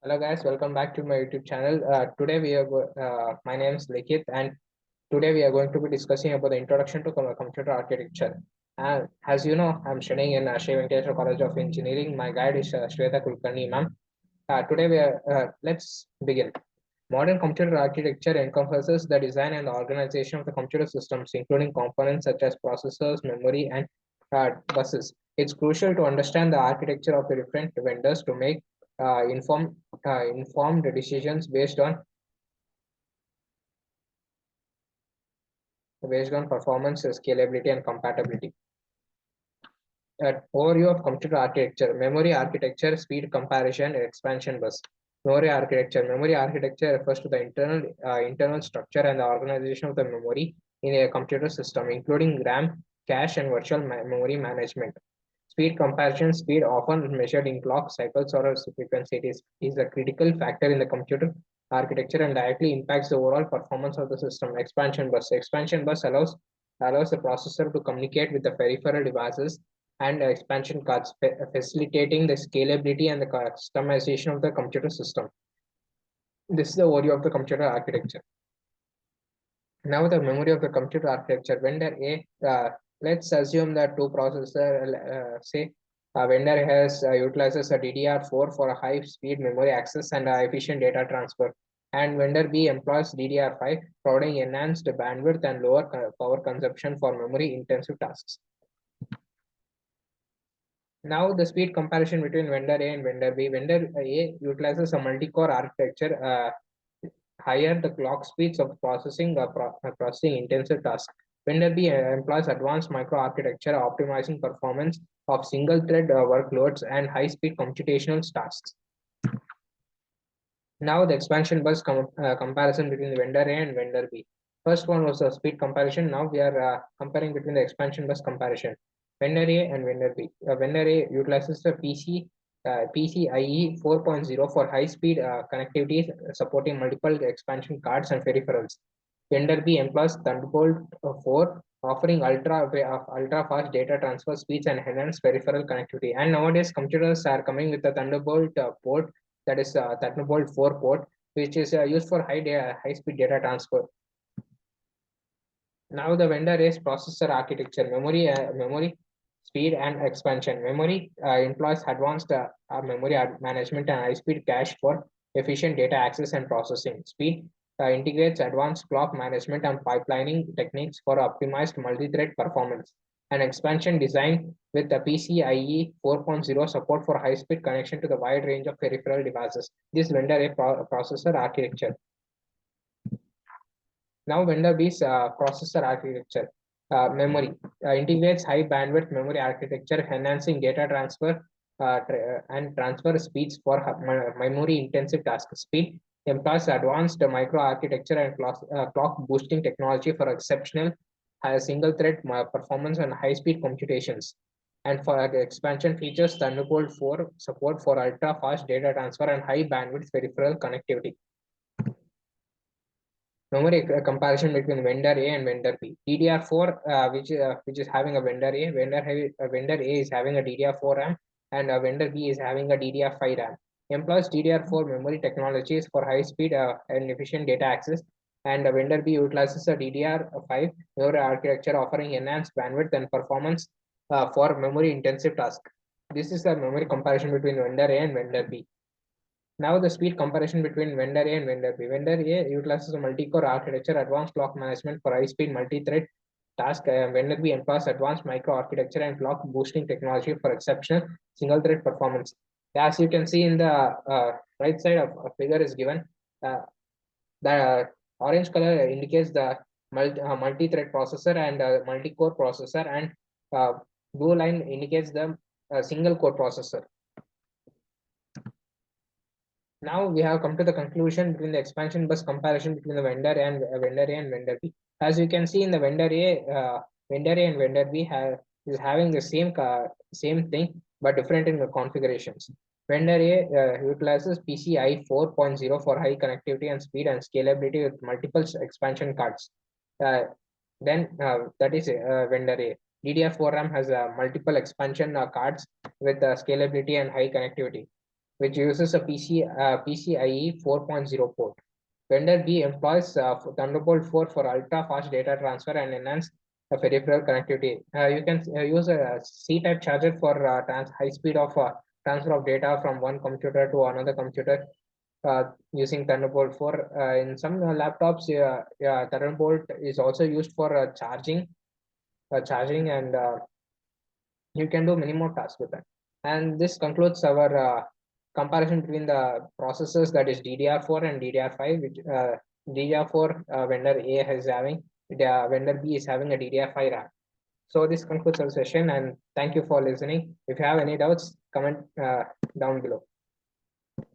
Hello guys, welcome back to my YouTube channel. My name is Likith, and today we are going to be discussing about the introduction to computer architecture. And as you know, I'm studying in Shri Venkateswara College of Engineering. My guide is Shweta Kulkarni, ma'am. Today let's begin. Modern computer architecture encompasses the design and the organization of the computer systems, including components such as processors, memory, and buses. It's crucial to understand the architecture of the different vendors to make informed decisions based on performance, scalability, and compatibility. Overview of computer architecture: memory architecture, speed comparison, expansion bus. Memory architecture refers to the internal structure and the organization of the memory in a computer system, including RAM, cache, and virtual memory management. Speed comparison: speed, often measured in clock cycles or frequency, is a critical factor in the computer architecture and directly impacts the overall performance of the system. Expansion bus allows the processor to communicate with the peripheral devices and expansion cards, facilitating the scalability and the customization of the computer system. This is the overview of the computer architecture. Now the memory of the computer architecture. Vendor A, let's assume that two processor, say vendor has utilizes a DDR4 for a high-speed memory access and efficient data transfer, and vendor B employs DDR5, providing enhanced bandwidth and lower power consumption for memory-intensive tasks. Now the speed comparison between vendor A and vendor B. Vendor A utilizes a multi-core architecture, higher the clock speeds of processing intensive tasks. Vendor B employs advanced microarchitecture, optimizing performance of single-thread workloads and high-speed computational tasks. Now the expansion bus comparison between the vendor A and vendor B. First one was a speed comparison. Now we are comparing between the expansion bus comparison. Vendor A and vendor B. Vendor A utilizes the PCIe 4.0 for high-speed connectivity, supporting multiple expansion cards and peripherals. Vendor B employs Thunderbolt 4, offering ultra-fast data transfer speeds and enhanced peripheral connectivity. And nowadays, computers are coming with the Thunderbolt port, that is Thunderbolt 4 port, which is used for high-speed data transfer. Now the vendor is processor architecture, memory, speed, and expansion. Memory employs advanced memory management and high-speed cache for efficient data access and processing. Speed integrates advanced clock management and pipelining techniques for optimized multi-thread performance. And expansion design with the PCIe 4.0 support for high-speed connection to the wide range of peripheral devices. This vendor a processor architecture. Now vendor B's processor architecture. Memory integrates high bandwidth memory architecture, enhancing data transfer and transfer speeds for memory intensive task. Speed employs advanced microarchitecture and clock boosting technology for exceptional single thread performance and high speed computations. And for the expansion features Thunderbolt 4 support for ultra fast data transfer and high bandwidth peripheral connectivity. Memory comparison between vendor A and vendor B. DDR4, which is having a vendor A. Vendor A is having a DDR4 RAM, and vendor B is having a DDR5 RAM. Employs DDR4 memory technologies for high speed and efficient data access, and vendor B utilizes a DDR5 memory architecture, offering enhanced bandwidth and performance for memory intensive tasks. This is the memory comparison between vendor A and vendor B. Now the speed comparison between vendor A and vendor B. Vendor A utilizes a multi-core architecture, advanced clock management for high-speed multi-thread task. Vendor B employs advanced microarchitecture and clock boosting technology for exceptional single-thread performance. As you can see in the right side of a figure is given, the orange color indicates the multi-thread processor and multi-core processor, and blue line indicates the single-core processor. Now we have come to the conclusion between the expansion bus comparison between the vendor A and vendor B. As you can see in the vendor A and vendor B is having the same thing but different in the configurations. Vendor A utilizes PCI 4.0 for high connectivity and speed and scalability with multiple expansion cards. That is vendor A. DDR4 RAM has multiple expansion cards with scalability and high connectivity. which uses a PCIe 4.0 port. Vendor B employs Thunderbolt 4 for ultra-fast data transfer and enhanced peripheral connectivity. You can use a C-type charger for high speed of transfer of data from one computer to another computer using Thunderbolt 4. In some laptops, Thunderbolt is also used for charging, and you can do many more tasks with that. And this concludes our comparison between the processors, that is DDR4 and DDR5, which DDR4 vendor A is having, vendor B is having a DDR5 RAM. So this concludes our session, and thank you for listening. If you have any doubts, comment down below.